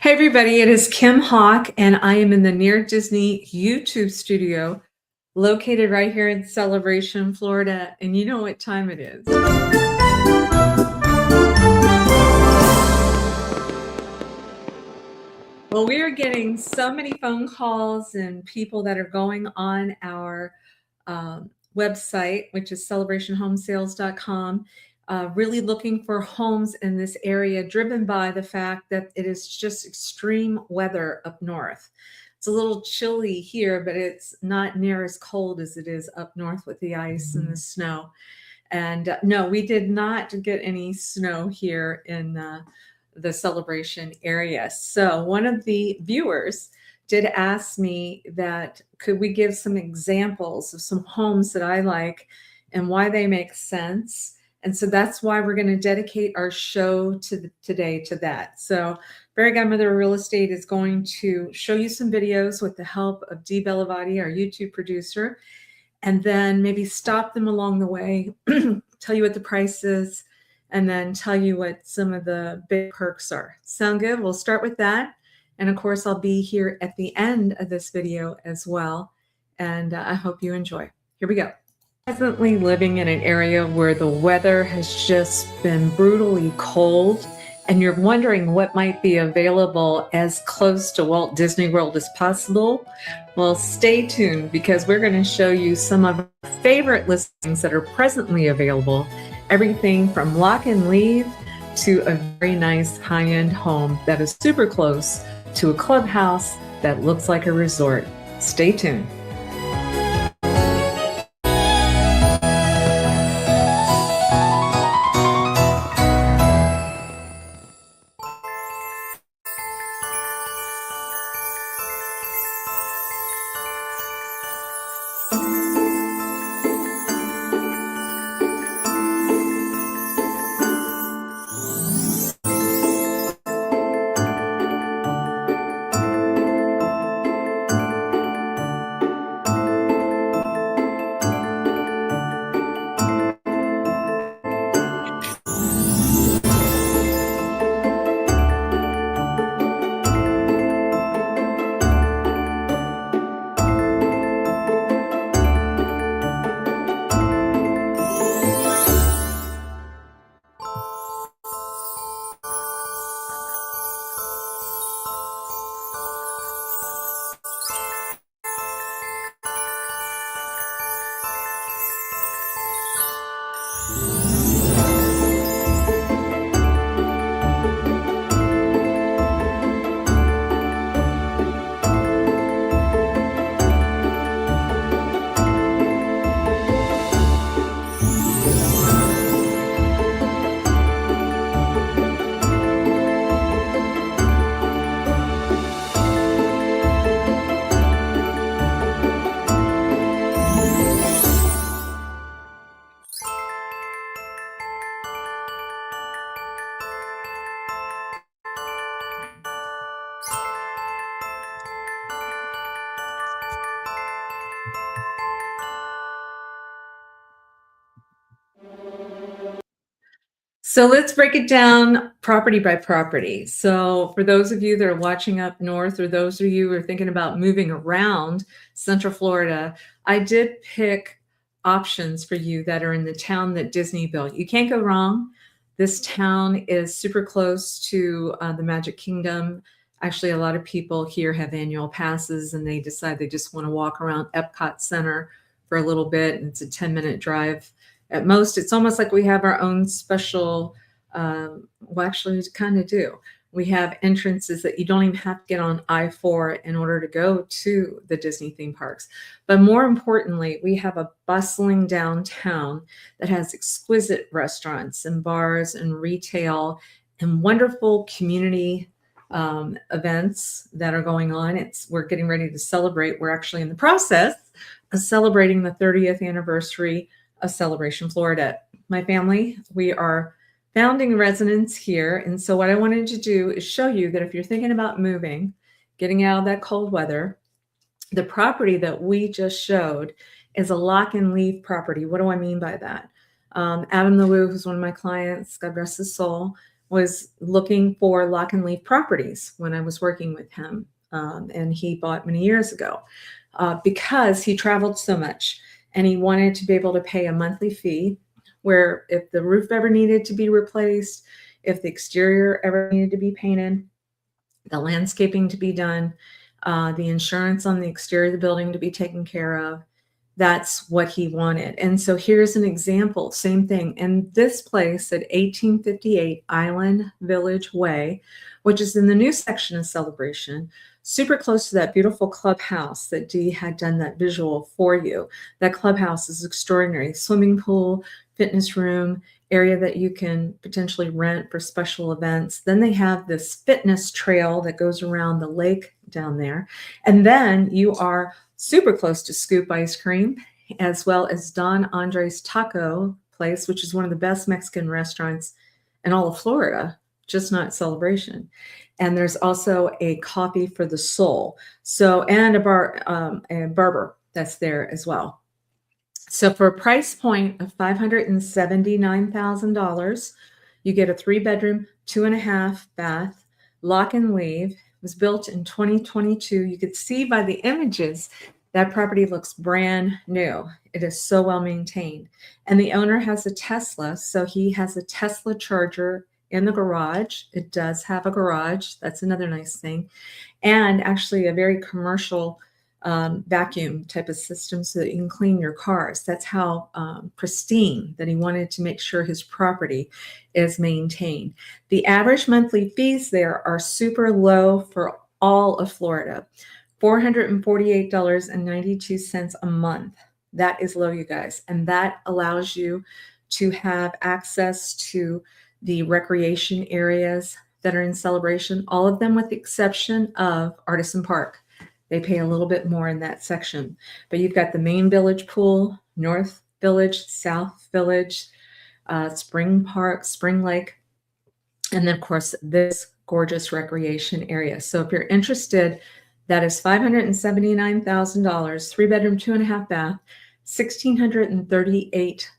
Hey everybody, it is Kim Hawk, and I am in the Near Disney YouTube studio located right here in Celebration, Florida. And you know what time it is. Well, we are getting so many phone calls and people that are going on our website, which is celebrationhomesales.com, really looking for homes in this area, driven by the fact that it is just extreme weather up north. It's a little chilly here, but it's not near as cold as it is up north with the ice and the snow. And no, we did not get any snow here in the Celebration area. So one of the viewers did ask me that could we give some examples of some homes that I like and why they make sense. And so that's why we're going to dedicate our show today to that. So Fairy Godmother Real Estate is going to show you some videos with the help of Dee Bellavati, our YouTube producer, and then maybe stop them along the way, tell you what the price is, and then tell you what some of the big perks are. Sound good? We'll start with that. And of course, I'll be here at the end of this video as well. And I hope you enjoy. Here we go. Presently living in an area where the weather has just been brutally cold, and you're wondering what might be available as close to Walt Disney World as possible. Well, stay tuned because we're going to show you some of our favorite listings that are presently available. Everything from lock and leave to a very nice high-end home that is super close to a clubhouse that looks like a resort. Stay tuned. So let's break it down property by property. So for those of you that are watching up north, or those of you who are thinking about moving around Central Florida, I did pick options for you that are in the town that Disney built. You can't go wrong. This town is super close to the Magic Kingdom. Actually, a lot of people here have annual passes and they decide they just want to walk around Epcot Center for a little bit. And it's a 10-minute drive at most. It's almost like we have our own special, well, actually, we kind of do. We have entrances that you don't even have to get on I-4 in order to go to the Disney theme parks. But more importantly, we have a bustling downtown that has exquisite restaurants and bars and retail and wonderful community events that are going on. We're getting ready to celebrate. We're actually in the process of celebrating the 30th anniversary of Celebration Florida. My family, we are founding residents here. And so what I wanted to do is show you that if you're thinking about moving, getting out of that cold weather, the property that we just showed is a lock and leave property. What do I mean by that? Adam the Woo, who's one of my clients, God rest his soul, was looking for lock and leave properties when I was working with him. And he bought many years ago because he traveled so much and he wanted to be able to pay a monthly fee where if the roof ever needed to be replaced, if the exterior ever needed to be painted, the landscaping to be done, the insurance on the exterior of the building to be taken care of. That's what he wanted. And so here's an example, same thing. And this place at 1858 Island Village Way, which is in the new section of Celebration, super close to that beautiful clubhouse that Dee had done that visual for you. That clubhouse is extraordinary. Swimming pool, fitness room, area that you can potentially rent for special events. Then they have this fitness trail that goes around the lake down there. And then you are super close to Scoop Ice Cream, as well as Don Andres Taco Place, which is one of the best Mexican restaurants in all of Florida, just not Celebration. And there's also a Coffee for the Soul. So, and a barber that's there as well. So for a price point of $579,000, you get a 3-bedroom, 2.5 bath, lock and leave. It was built in 2022. You could see by the images that property looks brand new. It is so well maintained. And the owner has a Tesla, so he has a Tesla charger in the garage. It does have a garage. That's another nice thing. And actually a very commercial vacuum type of system so that you can clean your cars. That's how pristine that he wanted to make sure his property is maintained. The average monthly fees there are super low for all of Florida, $448.92 a month. That is low, you guys. And that allows you to have access to the recreation areas that are in Celebration, all of them with the exception of Artisan Park. They pay a little bit more in that section. But you've got the main village pool, North Village, South Village, Spring Park, Spring Lake, and then, of course, this gorgeous recreation area. So if you're interested, that is $579,000, 3-bedroom, 2.5 bath, 1,638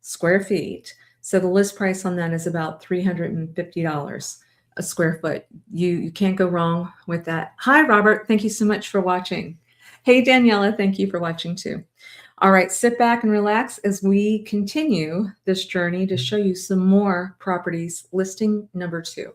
square feet. So the list price on that is about $350 a square foot. You can't go wrong with that. Hi, Robert. Thank you so much for watching. Hey, Daniela. Thank you for watching too. All right, sit back and relax as we continue this journey to show you some more properties. Listing number 2.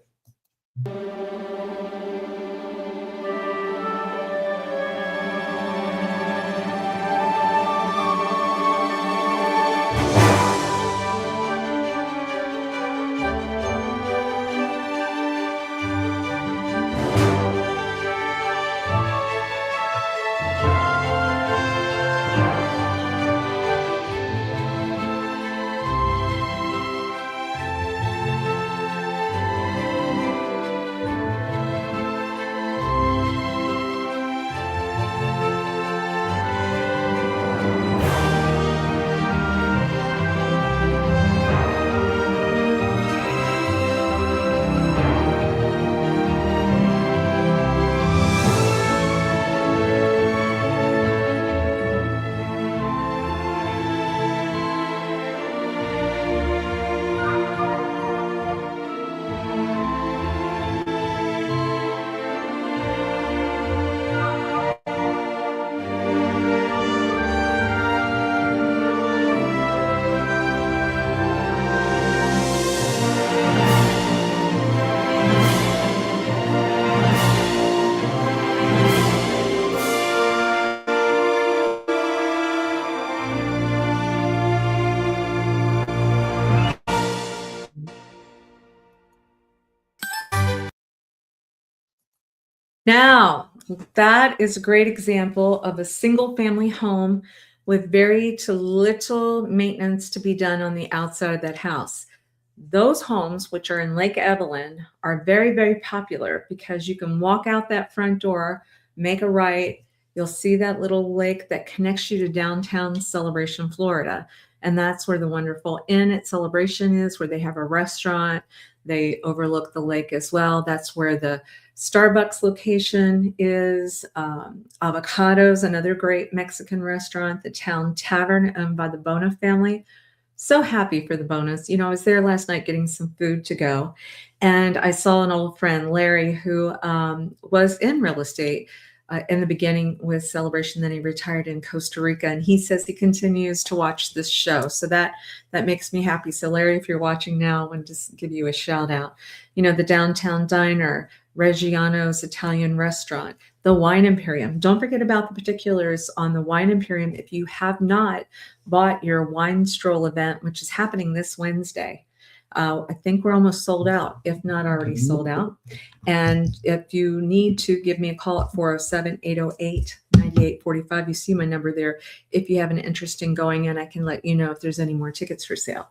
Now, that is a great example of a single family home with very to little maintenance to be done on the outside of that house. Those homes, which are in Lake Evelyn, are very, very popular because you can walk out that front door, make a right. You'll see that little lake that connects you to downtown Celebration, Florida. And that's where the wonderful Inn at Celebration is, where they have a restaurant. They overlook the lake as well. That's where the Starbucks location is. Avocados, another great Mexican restaurant. The Town Tavern, owned by the Bona family. So happy for the bonus. I was there last night getting some food to go, and I saw an old friend, Larry, who was in real estate in the beginning with Celebration. Then he retired in Costa Rica, and he says he continues to watch this show. So that makes me happy. So Larry, if you're watching now, I want to just give you a shout out. The Downtown Diner, Reggiano's Italian Restaurant, the Wine Imperium. Don't forget about the particulars on the Wine Imperium if you have not bought your wine stroll event, which is happening this Wednesday. I think we're almost sold out, if not already sold out. And if you need to, give me a call at 407-808-9845. You see my number there. If you have an interest in going in, I can let you know if there's any more tickets for sale.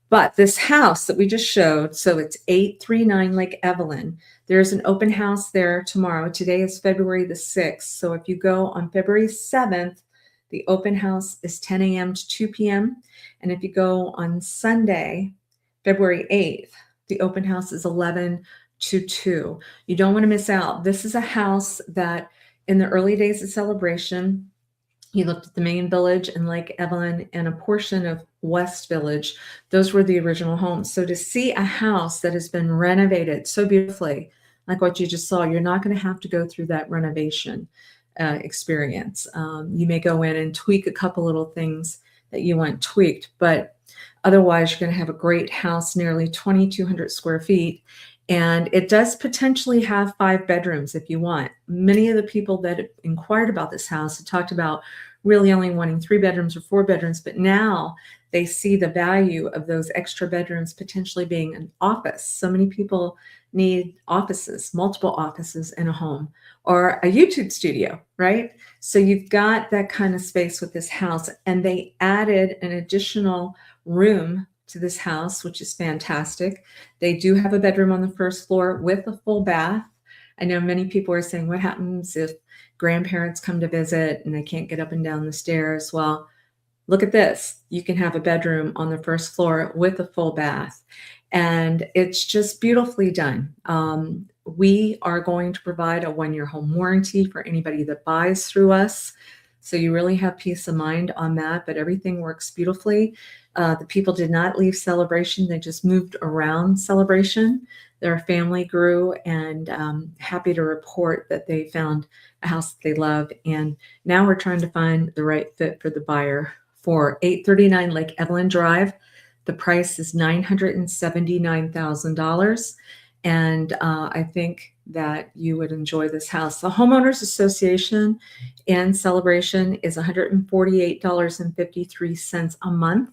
But this house that we just showed, so it's 839 Lake Evelyn. There's an open house there tomorrow. Today is February the 6th. So if you go on February 7th, the open house is 10 a.m. to 2 p.m. And if you go on Sunday, February 8th, the open house is 11 to 2. You don't want to miss out. This is a house that in the early days of Celebration, you looked at the main village and Lake Evelyn and a portion of West Village. Those were the original homes. So to see a house that has been renovated so beautifully, like what you just saw, you're not going to have to go through that renovation experience. You may go in and tweak a couple little things that you want tweaked, but otherwise you're going to have a great house, nearly 2,200 square feet. And it does potentially have 5 bedrooms if you want. Many of the people that inquired about this house had talked about really only wanting 3 bedrooms or 4 bedrooms, but now they see the value of those extra bedrooms potentially being an office. So many people need offices, multiple offices in a home, or a YouTube studio, right? So you've got that kind of space with this house, and they added an additional room to this house, which is fantastic. They do have a bedroom on the first floor with a full bath. I know many people are saying, what happens if grandparents come to visit and they can't get up and down the stairs? Well, look at this. You can have a bedroom on the first floor with a full bath, and it's just beautifully done. We are going to provide a 1-year home warranty for anybody that buys through us. So you really have peace of mind on that, but everything works beautifully. The people did not leave Celebration. They just moved around Celebration. Their family grew, and happy to report that they found a house that they love. And now we're trying to find the right fit for the buyer for 839 Lake Evelyn Drive. The price is $979,000. And I think that you would enjoy this house. The Homeowners Association in Celebration is $148.53 a month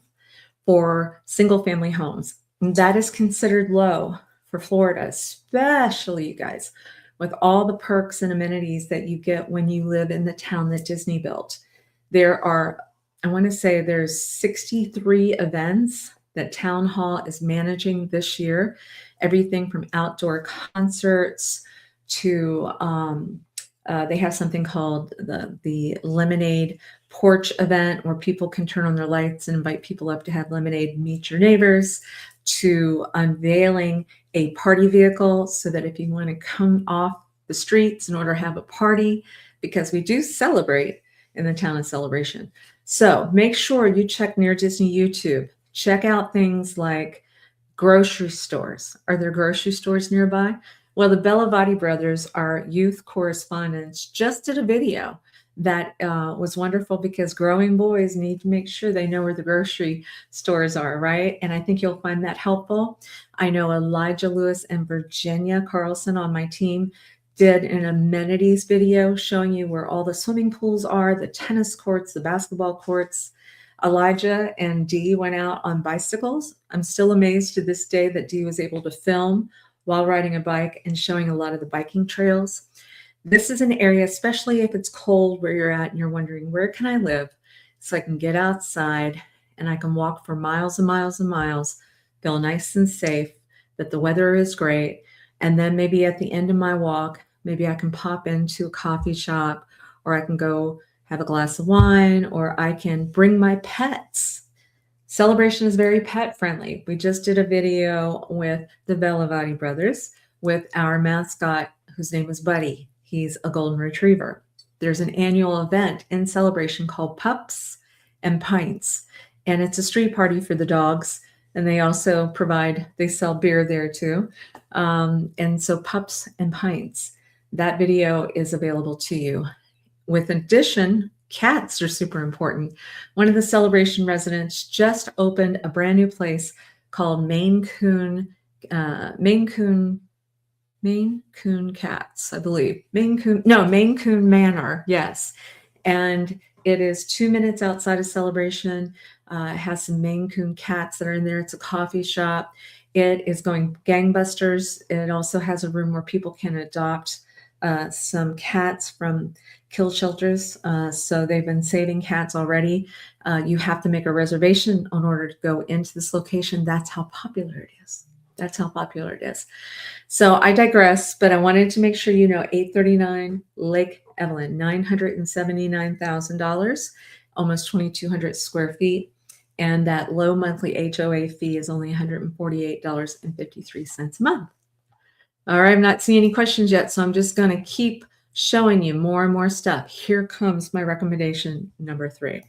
for single family homes. And that is considered low for Florida, especially, you guys, with all the perks and amenities that you get when you live in the town that Disney built. There are, I want to say there's 63 events that Town Hall is managing this year. Everything from outdoor concerts to they have something called the lemonade porch event, where people can turn on their lights and invite people up to have lemonade and meet your neighbors, to unveiling a party vehicle so that if you want to come off the streets in order to have a party, because we do celebrate in the town of Celebration. So make sure you check Near Disney YouTube. Check out things like grocery stores. Are there grocery stores nearby? Well, the Bellavati brothers, our youth correspondents, just did a video that was wonderful, because growing boys need to make sure they know where the grocery stores are, right? And I think you'll find that helpful. I know Elijah Lewis and Virginia Carlson on my team did an amenities video showing you where all the swimming pools are, the tennis courts, the basketball courts. Elijah and Dee went out on bicycles. I'm still amazed to this day that Dee was able to film while riding a bike and showing a lot of the biking trails. This is an area, especially if it's cold where you're at and you're wondering, where can I live so I can get outside and I can walk for miles and miles and miles, feel nice and safe, that the weather is great. And then maybe at the end of my walk, maybe I can pop into a coffee shop, or I can go have a glass of wine, or I can bring my pets. Celebration is very pet friendly. We just did a video with the Bellavati brothers with our mascot, whose name is Buddy. He's a golden retriever. There's an annual event in Celebration called Pups and Pints. and it's a street party for the dogs. And they also they sell beer there too. And so Pups and Pints, that video is available to you. With addition, cats are super important. One of the Celebration residents just opened a brand new place called Maine Coon Cats, I believe. Maine Coon Manor, yes. And it is 2 minutes outside of Celebration. It has some Maine Coon cats that are in there. It's a coffee shop. It is going gangbusters. It also has a room where people can adopt some cats from kill shelters. So they've been saving cats already. You have to make a reservation in order to go into this location. That's how popular it is. That's how popular it is. So I digress, but I wanted to make sure you know 839 Lake Evelyn, $979,000, almost 2,200 square feet. And that low monthly HOA fee is only $148.53 a month. All right, I'm not seeing any questions yet, so I'm just going to keep showing you more and more stuff. Here comes my recommendation number 3.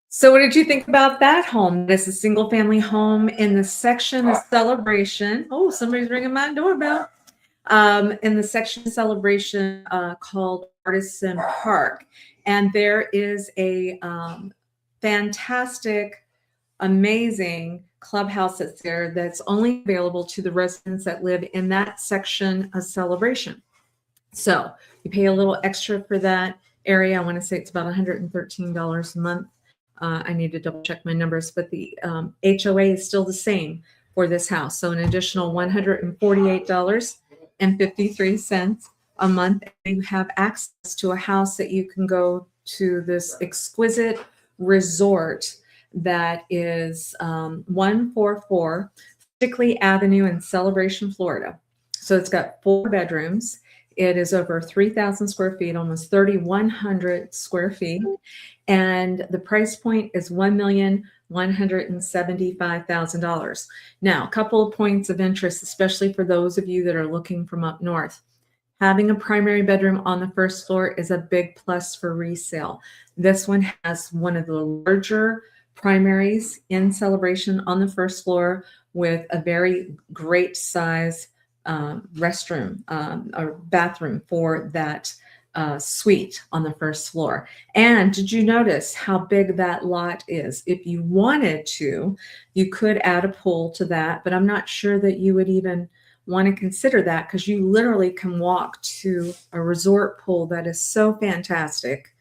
So what did you think about that home? This is a single family home in the section of Celebration. Oh, somebody's ringing my doorbell. In the section of Celebration called Artisan Park. And there is a fantastic, amazing clubhouse that's there that's only available to the residents that live in that section of Celebration. So you pay a little extra for that area. I want to say it's about $113 a month. I need to double check my numbers, but the HOA is still the same for this house. So an additional $148.53 a month. You have access to a house that you can go to this exquisite resort that is 144 Stickley Avenue in Celebration, Florida. So it's got 4 bedrooms. It is over 3,000 square feet, almost 3,100 square feet. And the price point is $1,175,000. Now, a couple of points of interest, especially for those of you that are looking from up north. Having a primary bedroom on the first floor is a big plus for resale. This one has one of the larger primaries in Celebration on the first floor with a very great size restroom or bathroom for that suite on the first floor. And did you notice how big that lot is? If you wanted to, you could add a pool to that, but I'm not sure that you would even want to consider that because you literally can walk to a resort pool that is so fantastic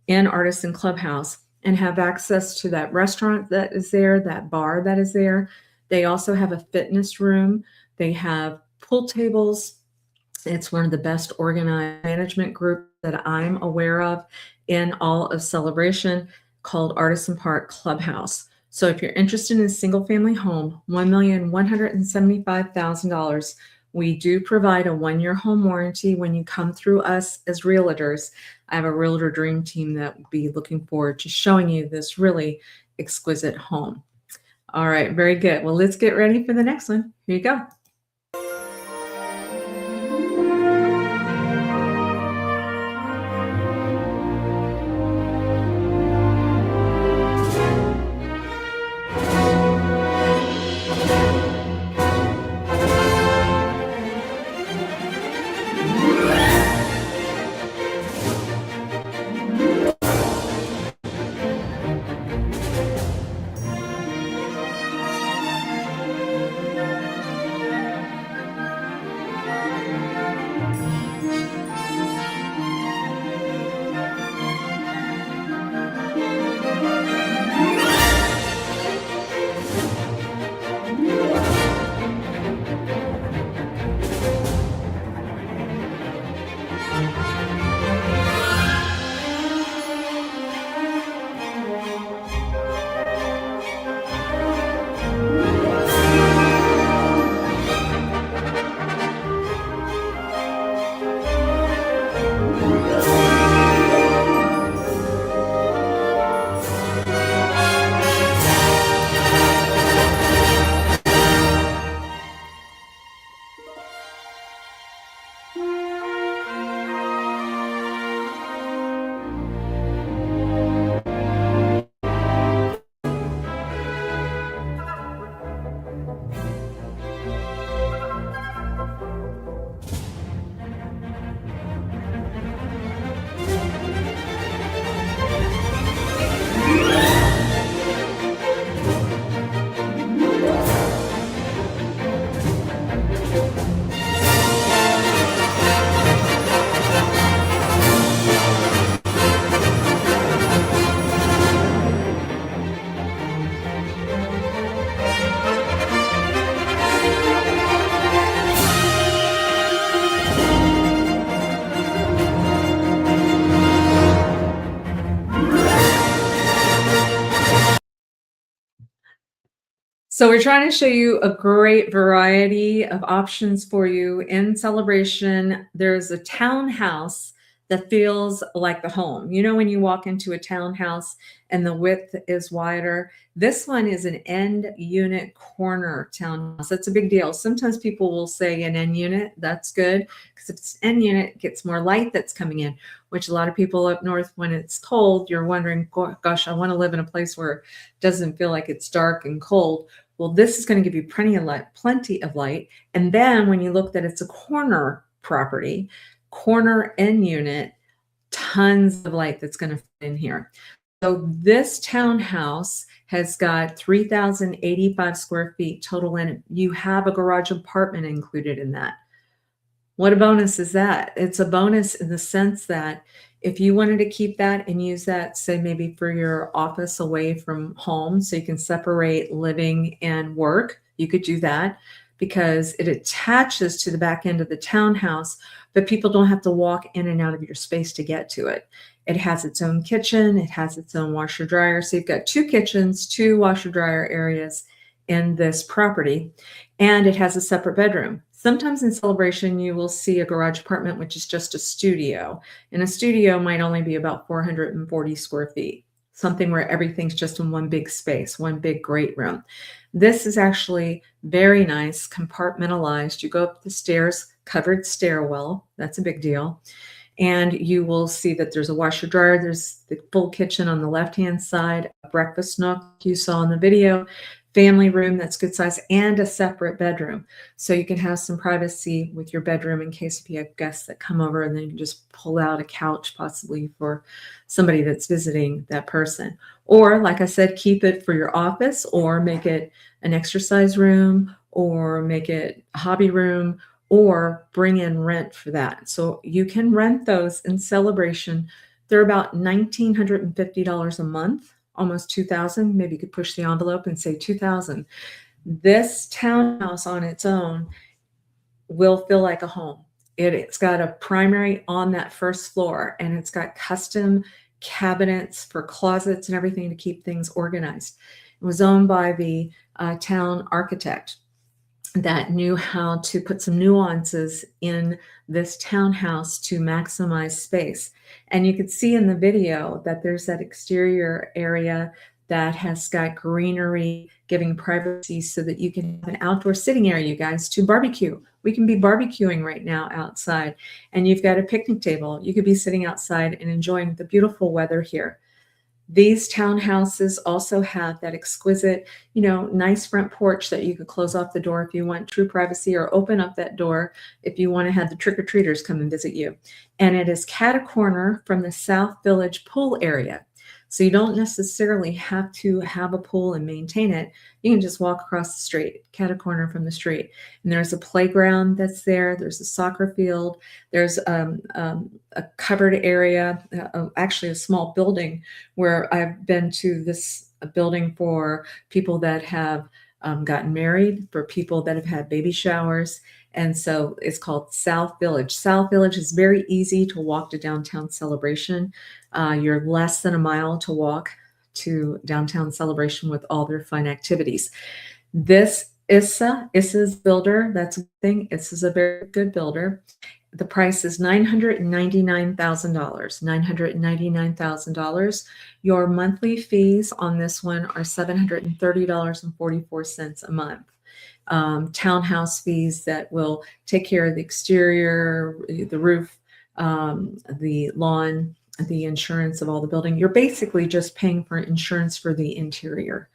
in Artisan Clubhouse and have access to that restaurant that is there, that bar that is there. They also have a fitness room. They have pool tables. It's one of the best organized management groups that I'm aware of in all of Celebration, called Artisan Park Clubhouse. So if you're interested in a single family home, $1,175,000, we do provide a 1-year home warranty when you come through us as realtors. I have a realtor dream team that will be looking forward to showing you this really exquisite home. All right, very good. Well, let's get ready for the next one. Here you go. So we're trying to show you a great variety of options for you in Celebration. There's a townhouse that feels like the home. You know, when you walk into a townhouse and the width is wider, this one is an end unit corner townhouse. That's a big deal. Sometimes people will say an end unit. That's good because if it's an end unit, it gets more light that's coming in, which a lot of people up north, when it's cold, you're wondering, gosh, I want to live in a place where it doesn't feel like it's dark and cold. Well, this is going to give you plenty of light. And then when you look that it's a corner property, corner end unit, tons of light that's going to fit in here. So this townhouse has got 3,085 square feet total in it. You have a garage apartment included in that. What a bonus is that? It's a bonus in the sense that if you wanted to keep that and use that, say maybe for your office away from home, so you can separate living and work, you could do that because it attaches to the back end of the townhouse, but people don't have to walk in and out of your space to get to it. It has its own kitchen. It has its own washer dryer. So you've got 2 kitchens, 2 washer dryer areas in this property, and it has a separate bedroom. Sometimes in Celebration, you will see a garage apartment, which is just a studio. And a studio might only be about 440 square feet, something where everything's just in one big space, one big great room. This is actually very nice, compartmentalized. You go up the stairs, covered stairwell. That's a big deal. And you will see that there's a washer dryer. There's the full kitchen on the left-hand side, a breakfast nook you saw in the video, family room that's good size, and a separate bedroom. So you can have some privacy with your bedroom in case if you have guests that come over, and then you can just pull out a couch possibly for somebody that's visiting that person. Or like I said, keep it for your office or make it an exercise room or make it a hobby room or bring in rent for that. So you can rent those in Celebration. They're about $1,950 a month, almost $2,000. Maybe you could push the envelope and say $2,000. This townhouse on its own will feel like a home. It's got a primary on that first floor, and it's got custom cabinets for closets and everything to keep things organized. It was owned by the town architect that knew how to put some nuances in this townhouse to maximize space. And you could see in the video that there's that exterior area that has got greenery giving privacy so that you can have an outdoor sitting area, you guys, to barbecue. We can be barbecuing right now outside, and you've got a picnic table. You could be sitting outside and enjoying the beautiful weather here. These townhouses also have that exquisite, nice front porch that you could close off the door if you want true privacy, or open up that door if you want to have the trick-or-treaters come and visit you. And it is cat-a-corner from the South Village pool area. So you don't necessarily have to have a pool and maintain it. You can just walk across the street, cat-a-corner from the street. And there's a playground that's there. There's a soccer field. There's a covered area, actually a small building where I've been to this building for people that have gotten married, for people that have had baby showers. And so it's called South Village. South Village is very easy to walk to downtown Celebration. You're less than a mile to walk to downtown Celebration with all their fun activities. This Issa's builder, that's a thing. Issa's a very good builder. The price is $999,000. $999,000. Your monthly fees on this one are $730.44 a month. Townhouse fees that will take care of the exterior, the roof, the lawn, the insurance of all the building. You're basically just paying for insurance for the interior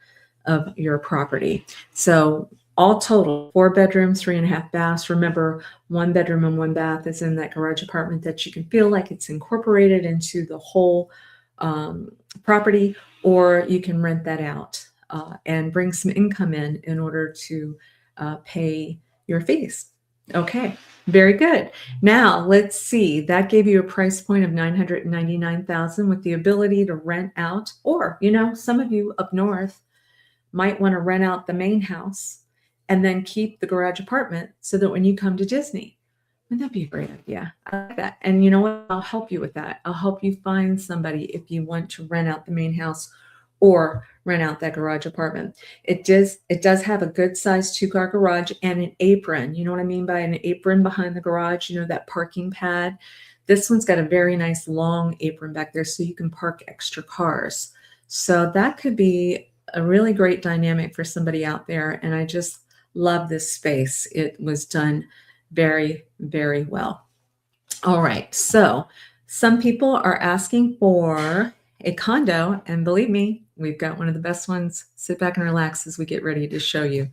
of your property. So all total, 4 bedrooms, 3.5 baths. Remember, 1 bedroom and 1 bath is in that garage apartment that you can feel like it's incorporated into the whole property, or you can rent that out and bring some income in order to pay your fees. Okay, very good. Now let's see. That gave you a price point of $999,000 with the ability to rent out, or some of you up north might want to rent out the main house and then keep the garage apartment so that when you come to Disney, wouldn't that be a great idea? I like that. And you know what? I'll help you with that. I'll help you find somebody if you want to rent out the main house or rent out that garage apartment. It does have a good sized 2-car garage and an apron. You know what I mean by an apron behind the garage, that parking pad. This one's got a very nice long apron back there so you can park extra cars. So that could be a really great dynamic for somebody out there. And I just love this space. It was done very, very well. All right. So some people are asking for a condo, and believe me, we've got one of the best ones. Sit back and relax as we get ready to show you.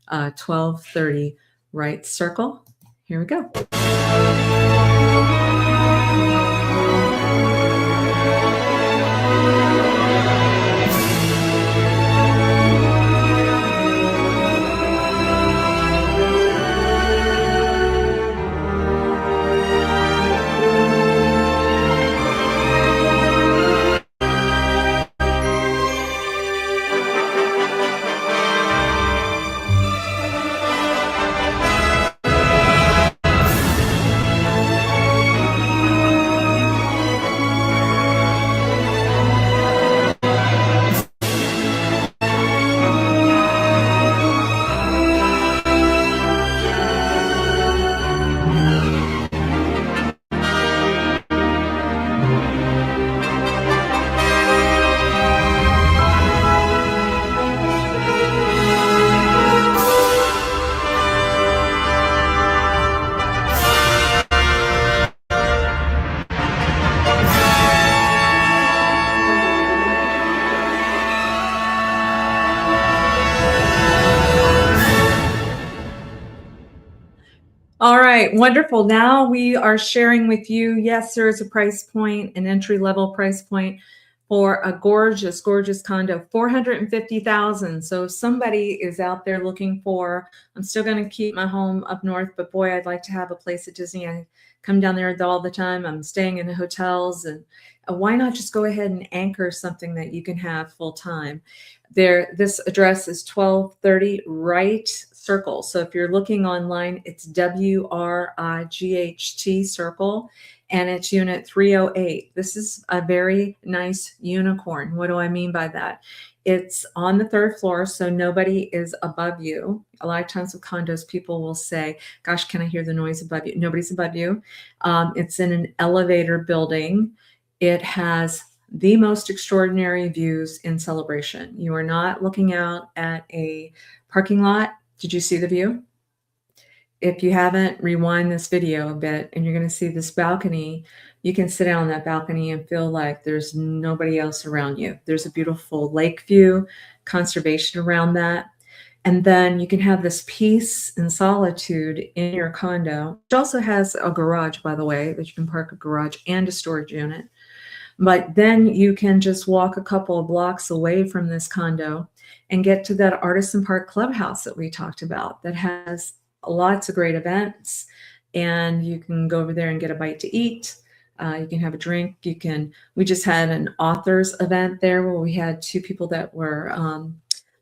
1230 Right Circle. Here we go. right, wonderful. Now we are sharing with you, yes, there is a price point, an entry-level price point for a gorgeous, gorgeous condo, 450,000. So if somebody is out there looking for, I'm still going to keep my home up north, but boy, I'd like to have a place at Disney. I come down there all the time. I'm staying in the hotels, and why not just go ahead and anchor something that you can have full time? This address is 1230 Wright Circle. So if you're looking online, it's WRIGHT Circle, and it's unit 308. This is a very nice unicorn. What do I mean by that? It's on the third floor, so nobody is above you. A lot of times with condos, people will say, gosh, can I hear the noise above you? Nobody's above you. It's in an elevator building. It has the most extraordinary views in Celebration. You are not looking out at a parking lot. Did you see the view? If you haven't, rewind this video a bit and you're going to see this balcony. You can sit down on that balcony and feel like there's nobody else around you. There's a beautiful lake view, conservation around that. And then you can have this peace and solitude in your condo, which also has a garage, by the way, that you can park a garage and a storage unit. But then you can just walk a couple of blocks away from this condo and get to that Artisan Park Clubhouse that we talked about that has lots of great events. And you can go over there and get a bite to eat. You can have a drink. We just had an authors event there where we had two people that were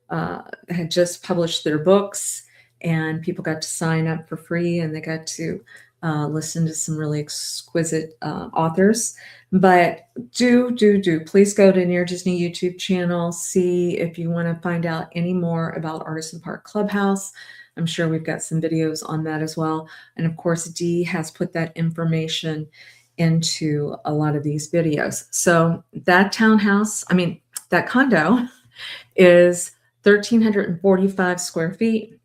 had just published their books, and people got to sign up for free, and they got to listen to some really exquisite authors. But do please go to Near Disney YouTube channel, see if you want to find out any more about Artisan Park Clubhouse. I'm sure we've got some videos on that as well. And of course, Dee has put that information into a lot of these videos. So that that condo is 1,345 square feet.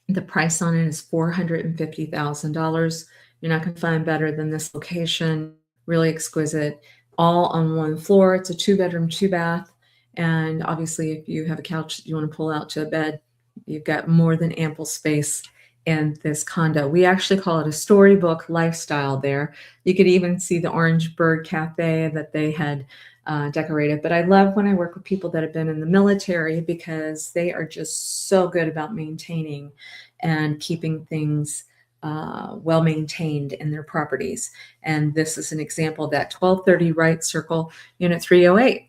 The price on it is $450,000. You're not going to find better than this location. Really exquisite, all on one floor. It's a 2-bedroom, 2-bath. And obviously, if you have a couch that you want to pull out to a bed, you've got more than ample space in this condo. We actually call it a storybook lifestyle there. You could even see the Orange Bird Cafe that they had decorated. But I love when I work with people that have been in the military, because they are just so good about maintaining and keeping things well maintained in their properties. And this is an example of that. 1230 Wright Circle, unit 308,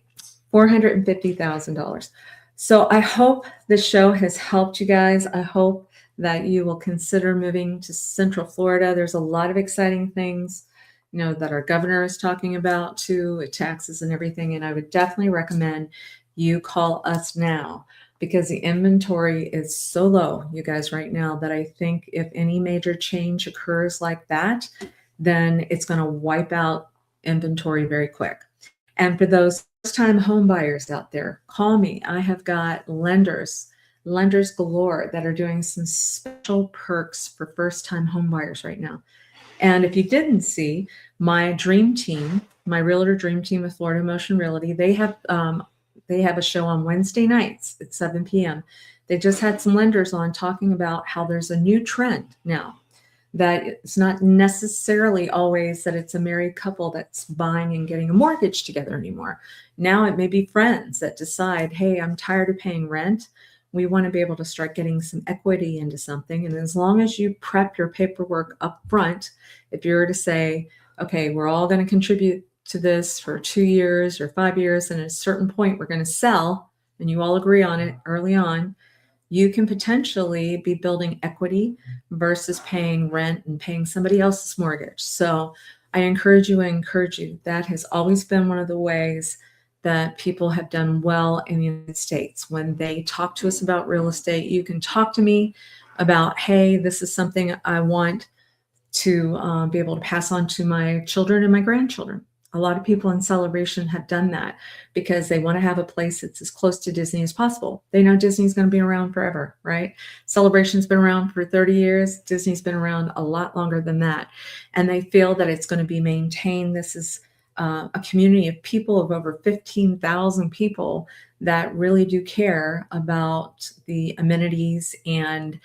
$450,000. So I hope this show has helped you guys. I hope that you will consider moving to Central Florida. There's a lot of exciting things, that our governor is talking about too, with taxes and everything. And I would definitely recommend you call us now, because the inventory is so low, you guys, right now, that I think if any major change occurs like that, then it's going to wipe out inventory very quick. And for those first-time home buyers out there, call me. I have got lenders galore that are doing some special perks for first-time home buyers right now. And if you didn't see, my dream team, my Realtor Dream Team with Florida Motion Realty, they have a show on Wednesday nights at 7 p.m. They just had some lenders on talking about how there's a new trend now, that it's not necessarily always that it's a married couple that's buying and getting a mortgage together anymore. Now it may be friends that decide, hey, I'm tired of paying rent. We want to be able to start getting some equity into something. And as long as you prep your paperwork up front, if you were to say, okay, we're all going to contribute to this for 2 years or 5 years, and at a certain point we're going to sell, and you all agree on it early on, you can potentially be building equity versus paying rent and paying somebody else's mortgage. So I encourage you. That has always been one of the ways that people have done well in the United States. When they talk to us about real estate, you can talk to me about, hey, this is something I want to be able to pass on to my children and my grandchildren. A lot of people in Celebration have done that because they want to have a place that's as close to Disney as possible. They know Disney's going to be around forever, right? Celebration's been around for 30 years. Disney's been around a lot longer than that. And they feel that it's going to be maintained. This is a community of people of over 15,000 people that really do care about the amenities and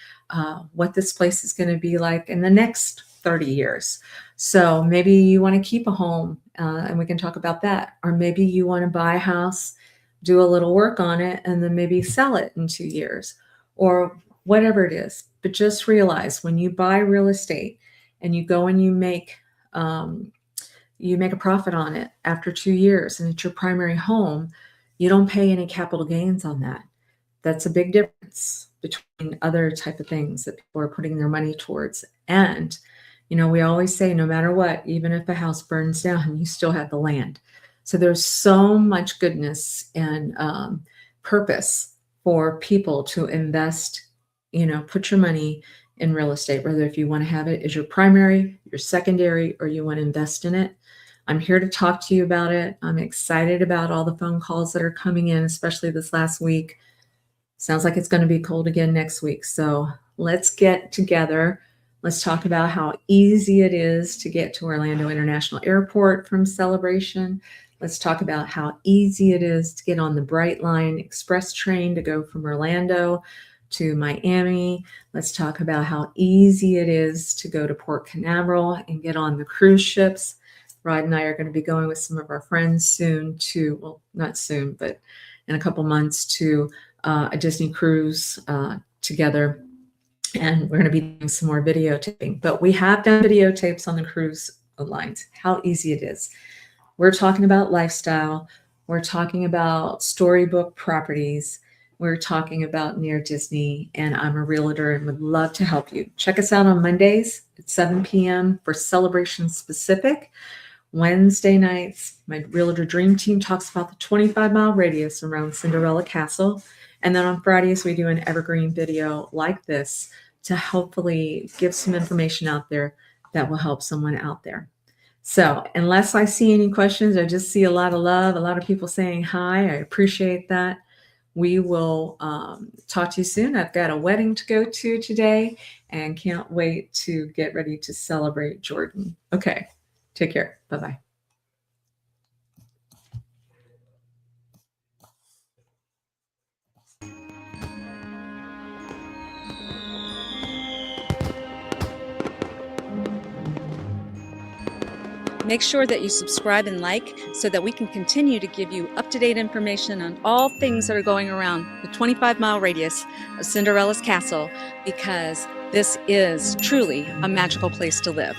what this place is going to be like in the next 30 years. So maybe you want to keep a home, and we can talk about that. Or maybe you want to buy a house, do a little work on it, and then maybe sell it in 2 years, or whatever it is. But just realize when you buy real estate and you go and you make a profit on it after 2 years and it's your primary home, you don't pay any capital gains on that. That's a big difference between other type of things that people are putting their money towards. And, we always say, no matter what, even if a house burns down, you still have the land. So there's so much goodness and purpose for people to invest, put your money in real estate, whether if you want to have it as your primary, your secondary, or you want to invest in it. I'm here to talk to you about it. I'm excited about all the phone calls that are coming in, especially this last week. Sounds like it's going to be cold again next week. So let's get together. Let's talk about how easy it is to get to Orlando International Airport from Celebration. Let's talk about how easy it is to get on the Brightline Express train to go from Orlando to Miami. Let's talk about how easy it is to go to Port Canaveral and get on the cruise ships. Rod and I are going to be going with some of our friends soon to, well, not soon, but in a couple months to a Disney cruise together. And we're going to be doing some more videotaping. But we have done videotapes on the cruise lines, how easy it is. We're talking about lifestyle. We're talking about storybook properties. We're talking about near Disney, and I'm a realtor and would love to help you. Check us out on Mondays at 7 p.m. for Celebration Specific. Wednesday nights, my Realtor Dream Team talks about the 25-mile radius around Cinderella Castle. And then on Fridays, we do an evergreen video like this to hopefully give some information out there that will help someone out there. So unless I see any questions, I just see a lot of love, a lot of people saying hi. I appreciate that. We will talk to you soon. I've got a wedding to go to today and can't wait to get ready to celebrate Jordan. Okay, take care. Bye-bye. Make sure that you subscribe and like so that we can continue to give you up-to-date information on all things that are going around the 25-mile radius of Cinderella's castle, because this is truly a magical place to live.